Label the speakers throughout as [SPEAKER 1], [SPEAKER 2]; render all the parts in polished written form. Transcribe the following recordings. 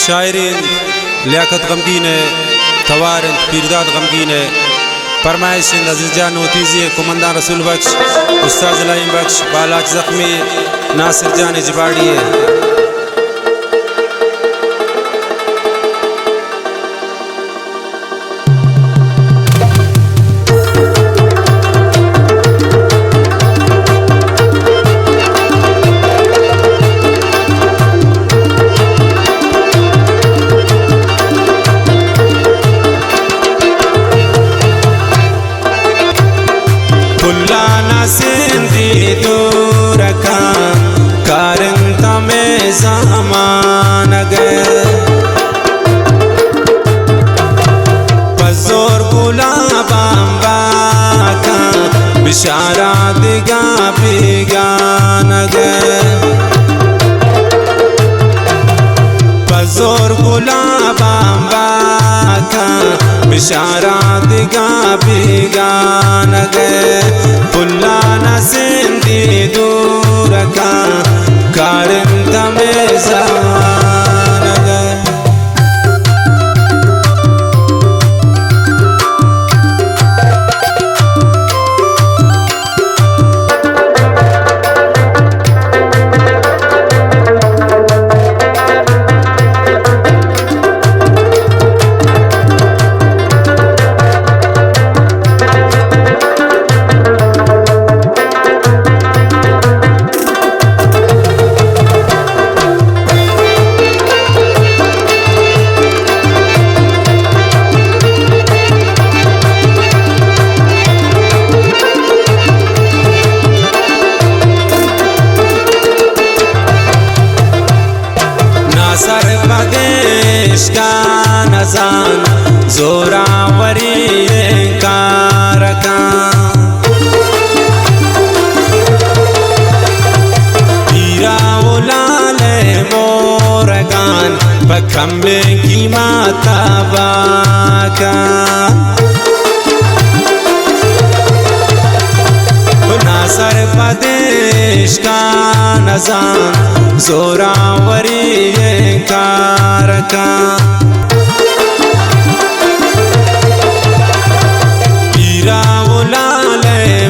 [SPEAKER 1] शायरीन लियाकत गमगीन है, तवारन पीरदाद गमगीन है, फरमाइश अजीजान होतीजी कुमंदान रसूल बख्श, उस्ताद जलाइन बख्श, बालाच जख्मी, नासिर जान जिबाड़ी है। सिंधी दूर का कारंता में ज़मान गए पज़ोर गुलाबांबा का बिशारा दिगा बिगान गए पज़ोर गुलाबांबा का बिशारा दिगा बिगान गए पुल्लाना सिंधी दूर का कारंता में ज़मान गए। सर्वदेश का नजान जोरावरी कारका हीरा उलाल मोरगान बखम्बे की माता बाका सर्वदेश का नजान जोरावरी कारका हीरा उलाल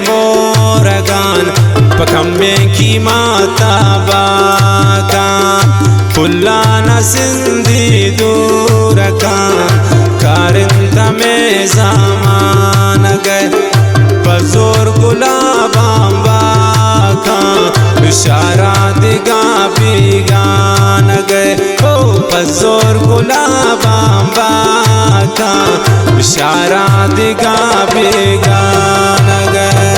[SPEAKER 1] मोरगान पखम्बे की माता बाका पुल्लाना सिंधी दूर का कारंता में ज़मान गए पज़ोर गुलाबांबा का बिशारा दिगा बिगान गए ओ पज़ोर गुलाबांबा का बिशारा दिगा बिगान गए।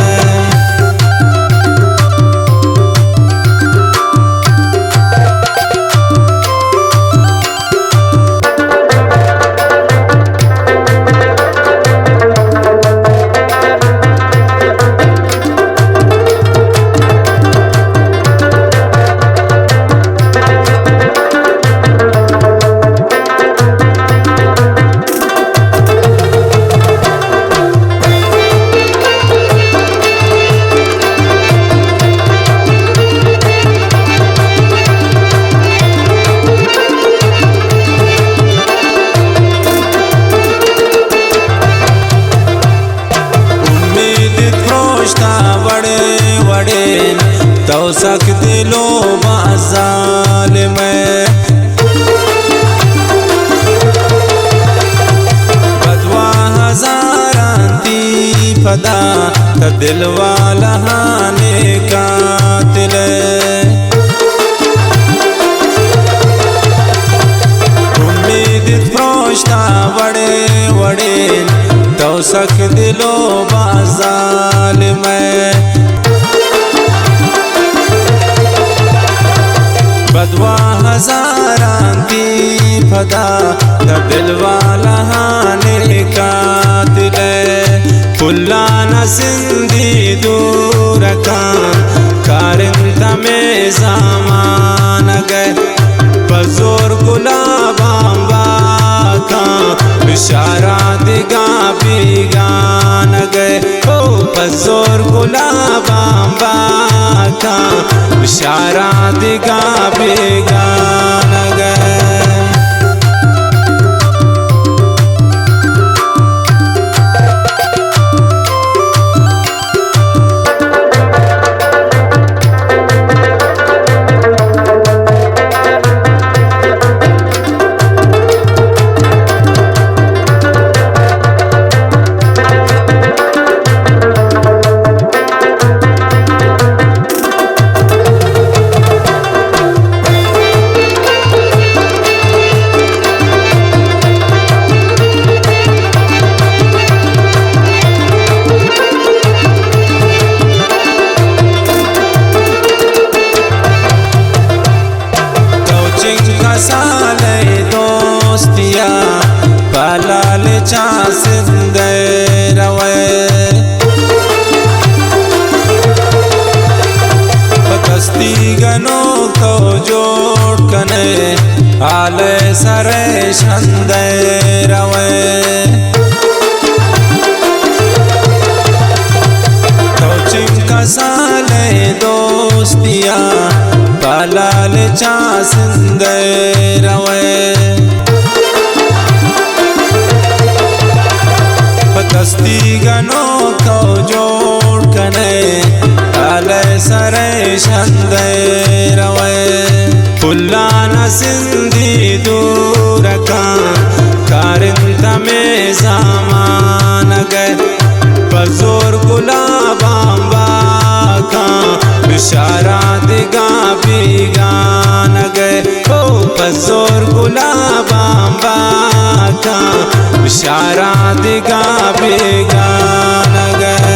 [SPEAKER 1] तो सक दिलो बाज़ाल में बदवा हज़ारांती फदा त दिल वाला हाने कातिल उम्मीद फरोश्ता वड़े वड़े तो सक दिलो बाज़ाल में बदवा हज़ारांती फदा त दिल वाला हाने कातिल पुल्लाना सिंधी दूर का कारंता में ज़मान गए पज़ोर गुलाबांबा का बिशारा दिगा बिगान गए ओ पज़ोर गुलाबांबा का बिशारा दिगा बिगान गए। गनो तो जोड़ कने आले सरे शंदे रवे तो चिमका साले दोस्तिया पालाल चासंदे रवे दस्ती गनो तो जोड़ कने आले सरे शंदे रवे पुल्लाना सिंधी दूर का कारिंदा में सामान गए बजोर गुलाबांबा का बिशारा दिगा बीगान गए ओ बजोर गुलाबांबा का बिशारा दिगा बीगान गए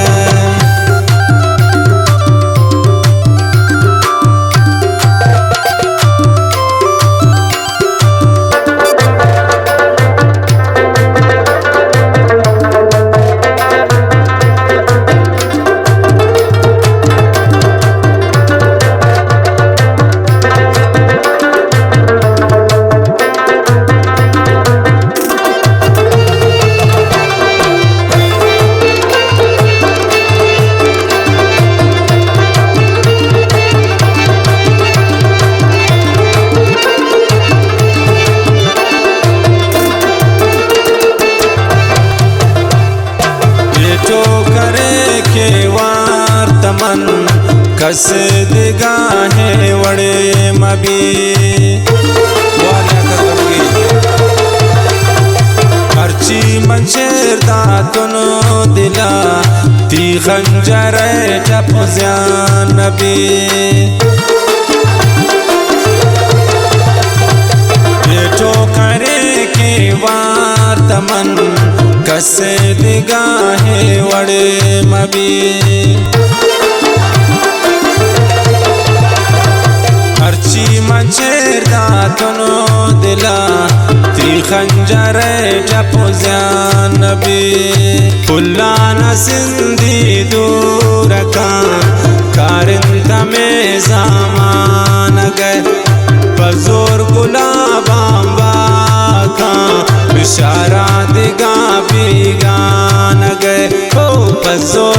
[SPEAKER 1] कस दिगाहे वड़े मबी हरची मंशेर दातुनो दिला ती खंजरे टपज्यान नबी बेटो करे के वार तमन कस दिगाहे वड़े मबी हरची मंशेर दातुनो दिला ती खंजरे टपज्यान नबी पुल्लाना सिंधी दूर का कारिंदा में सामान गए बजोर गुलाबांबा का बिशारा दिगा बीगान गए ओ बजोर